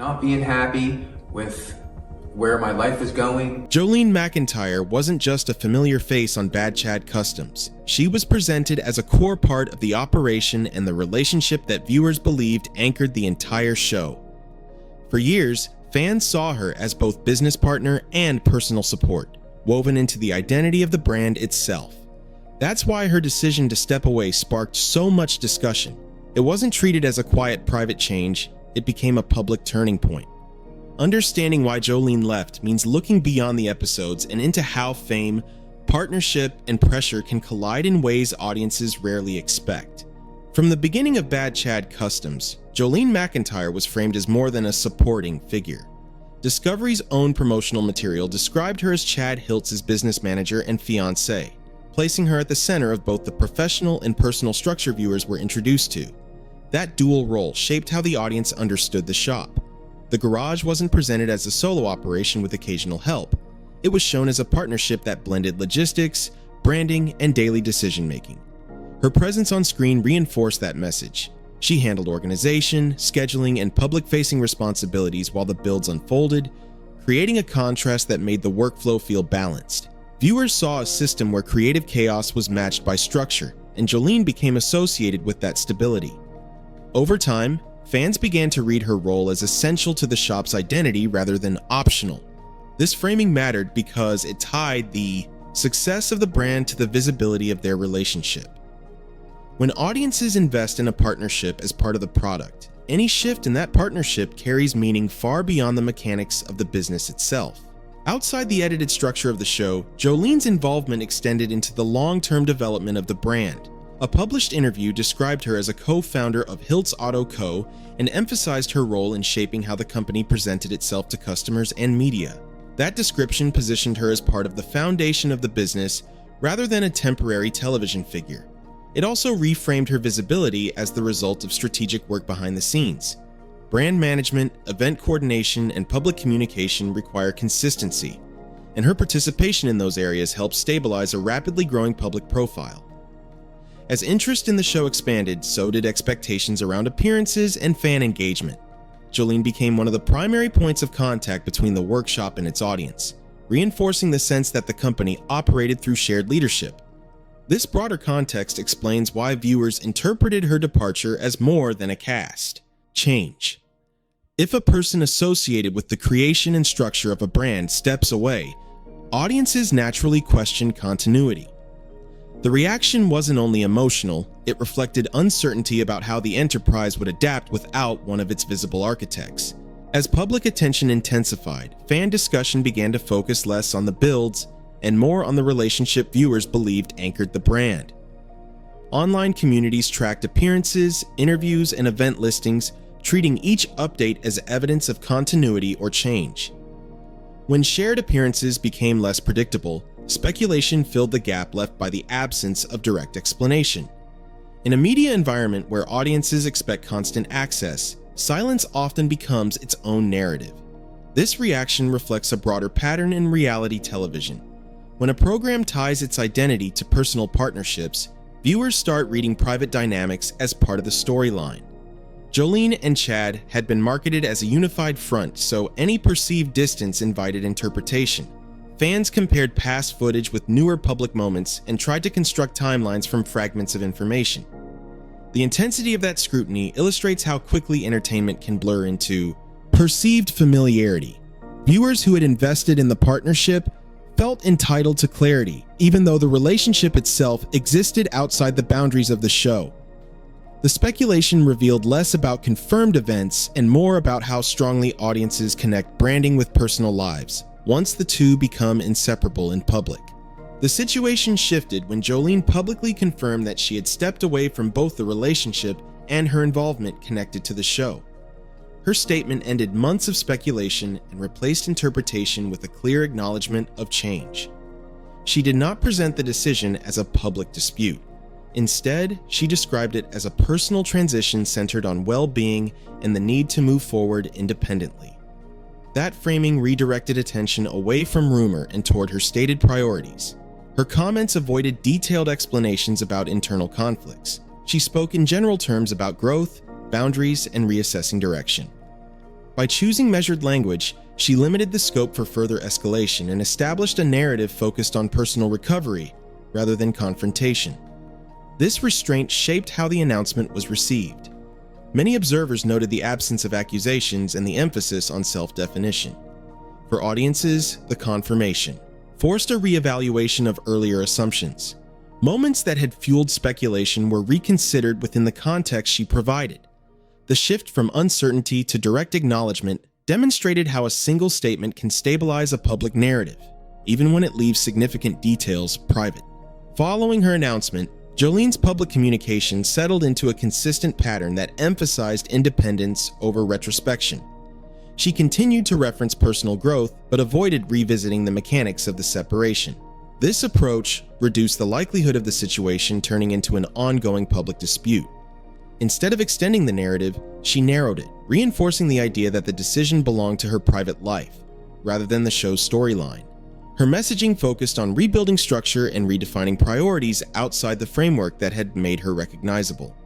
not being happy with where my life is going. Jolene MacIntyre wasn't just a familiar face on Bad Chad Customs. She was presented as a core part of the operation and the relationship that viewers believed anchored the entire show. For years, fans saw her as both business partner and personal support, woven into the identity of the brand itself. That's why her decision to step away sparked so much discussion. It wasn't treated as a quiet private change, it became a public turning point. Understanding why Jolene left means looking beyond the episodes and into how fame, partnership, and pressure can collide in ways audiences rarely expect. From the beginning of Bad Chad Customs, Jolene MacIntyre was framed as more than a supporting figure. Discovery's own promotional material described her as Chad Hiltz's business manager and fiancée, placing her at the center of both the professional and personal structure viewers were introduced to. That dual role shaped how the audience understood the shop. The garage wasn't presented as a solo operation with occasional help. It was shown as a partnership that blended logistics, branding, and daily decision-making. Her presence on screen reinforced that message. She handled organization, scheduling, and public-facing responsibilities while the builds unfolded, creating a contrast that made the workflow feel balanced. Viewers saw a system where creative chaos was matched by structure, and Jolene became associated with that stability. Over time, fans began to read her role as essential to the shop's identity rather than optional. This framing mattered because it tied the success of the brand to the visibility of their relationship. When audiences invest in a partnership as part of the product, any shift in that partnership carries meaning far beyond the mechanics of the business itself. Outside the edited structure of the show, Jolene's involvement extended into the long-term development of the brand. A published interview described her as a co-founder of Hiltz Auto Co. and emphasized her role in shaping how the company presented itself to customers and media. That description positioned her as part of the foundation of the business rather than a temporary television figure. It also reframed her visibility as the result of strategic work behind the scenes. Brand management, event coordination, and public communication require consistency, and her participation in those areas helped stabilize a rapidly growing public profile. As interest in the show expanded, so did expectations around appearances and fan engagement. Jolene became one of the primary points of contact between the workshop and its audience, reinforcing the sense that the company operated through shared leadership. This broader context explains why viewers interpreted her departure as more than a cast change. If a person associated with the creation and structure of a brand steps away, audiences naturally question continuity. The reaction wasn't only emotional, it reflected uncertainty about how the enterprise would adapt without one of its visible architects. As public attention intensified, fan discussion began to focus less on the builds and more on the relationship viewers believed anchored the brand. Online communities tracked appearances, interviews, and event listings, treating each update as evidence of continuity or change. When shared appearances became less predictable, speculation filled the gap left by the absence of direct explanation. In a media environment where audiences expect constant access, silence often becomes its own narrative. This reaction reflects a broader pattern in reality television. When a program ties its identity to personal partnerships, viewers start reading private dynamics as part of the storyline. Jolene and Chad had been marketed as a unified front, so any perceived distance invited interpretation. Fans compared past footage with newer public moments and tried to construct timelines from fragments of information. The intensity of that scrutiny illustrates how quickly entertainment can blur into perceived familiarity. Viewers who had invested in the partnership felt entitled to clarity, even though the relationship itself existed outside the boundaries of the show. The speculation revealed less about confirmed events and more about how strongly audiences connect branding with personal lives, once the two become inseparable in public. The situation shifted when Jolene publicly confirmed that she had stepped away from both the relationship and her involvement connected to the show. Her statement ended months of speculation and replaced interpretation with a clear acknowledgement of change. She did not present the decision as a public dispute. Instead, she described it as a personal transition centered on well-being and the need to move forward independently. That framing redirected attention away from rumor and toward her stated priorities. Her comments avoided detailed explanations about internal conflicts. She spoke in general terms about growth, boundaries, and reassessing direction. By choosing measured language, she limited the scope for further escalation and established a narrative focused on personal recovery rather than confrontation. This restraint shaped how the announcement was received. Many observers noted the absence of accusations and the emphasis on self-definition. For audiences, the confirmation forced a reevaluation of earlier assumptions. Moments that had fueled speculation were reconsidered within the context she provided. The shift from uncertainty to direct acknowledgement demonstrated how a single statement can stabilize a public narrative, even when it leaves significant details private. Following her announcement, Jolene's public communication settled into a consistent pattern that emphasized independence over retrospection. She continued to reference personal growth, but avoided revisiting the mechanics of the separation. This approach reduced the likelihood of the situation turning into an ongoing public dispute. Instead of extending the narrative, she narrowed it, reinforcing the idea that the decision belonged to her private life, rather than the show's storyline. Her messaging focused on rebuilding structure and redefining priorities outside the framework that had made her recognizable.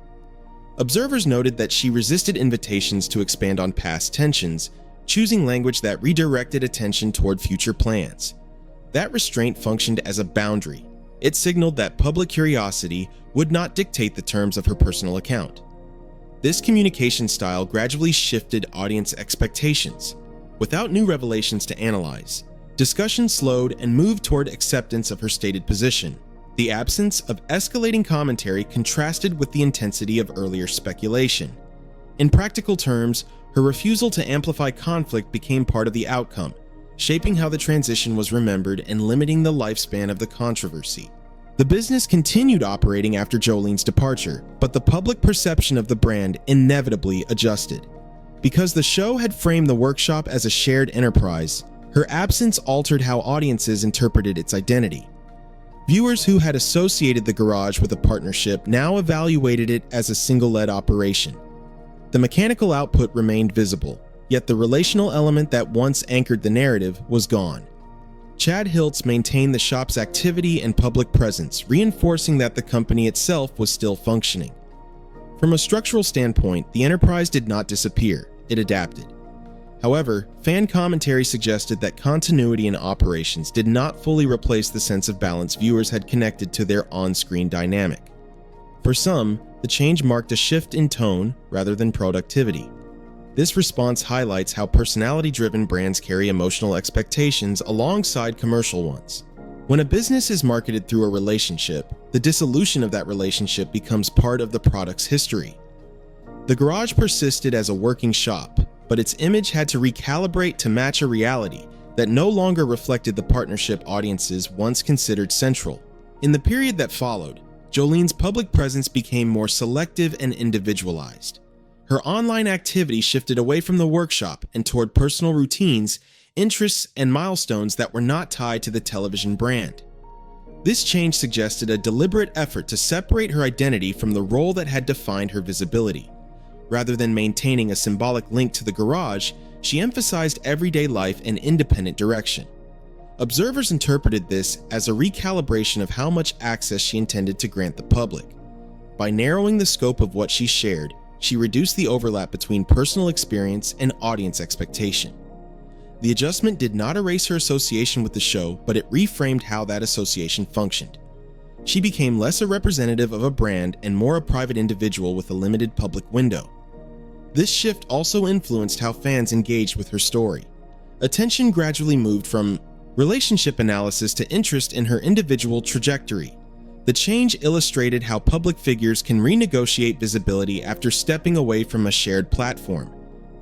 Observers noted that she resisted invitations to expand on past tensions, choosing language that redirected attention toward future plans. That restraint functioned as a boundary. It signaled that public curiosity would not dictate the terms of her personal account. This communication style gradually shifted audience expectations. Without new revelations to analyze, discussion slowed and moved toward acceptance of her stated position. The absence of escalating commentary contrasted with the intensity of earlier speculation. In practical terms, her refusal to amplify conflict became part of the outcome, shaping how the transition was remembered and limiting the lifespan of the controversy. The business continued operating after Jolene's departure, but the public perception of the brand inevitably adjusted. Because the show had framed the workshop as a shared enterprise, her absence altered how audiences interpreted its identity. Viewers who had associated the garage with a partnership now evaluated it as a single-led operation. The mechanical output remained visible, yet the relational element that once anchored the narrative was gone. Chad Hiltz maintained the shop's activity and public presence, reinforcing that the company itself was still functioning. From a structural standpoint, the enterprise did not disappear, it adapted. However, fan commentary suggested that continuity in operations did not fully replace the sense of balance viewers had connected to their on-screen dynamic. For some, the change marked a shift in tone rather than productivity. This response highlights how personality-driven brands carry emotional expectations alongside commercial ones. When a business is marketed through a relationship, the dissolution of that relationship becomes part of the product's history. The garage persisted as a working shop, but its image had to recalibrate to match a reality that no longer reflected the partnership audiences once considered central. In the period that followed, Jolene's public presence became more selective and individualized. Her online activity shifted away from the workshop and toward personal routines, interests, and milestones that were not tied to the television brand. This change suggested a deliberate effort to separate her identity from the role that had defined her visibility. Rather than maintaining a symbolic link to the garage, she emphasized everyday life and independent direction. Observers interpreted this as a recalibration of how much access she intended to grant the public. By narrowing the scope of what she shared, she reduced the overlap between personal experience and audience expectation. The adjustment did not erase her association with the show, but it reframed how that association functioned. She became less a representative of a brand and more a private individual with a limited public window. This shift also influenced how fans engaged with her story. Attention gradually moved from relationship analysis to interest in her individual trajectory. The change illustrated how public figures can renegotiate visibility after stepping away from a shared platform,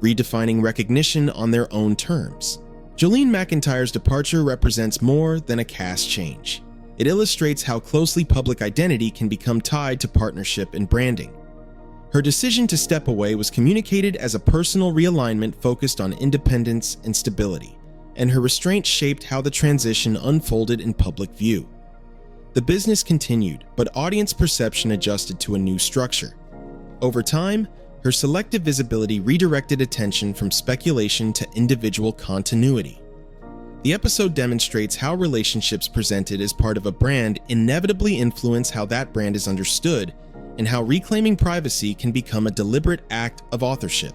redefining recognition on their own terms. Jolene MacIntyre's departure represents more than a cast change. It illustrates how closely public identity can become tied to partnership and branding. Her decision to step away was communicated as a personal realignment focused on independence and stability, and her restraint shaped how the transition unfolded in public view. The business continued, but audience perception adjusted to a new structure. Over time, her selective visibility redirected attention from speculation to individual continuity. The episode demonstrates how relationships presented as part of a brand inevitably influence how that brand is understood, and how reclaiming privacy can become a deliberate act of authorship.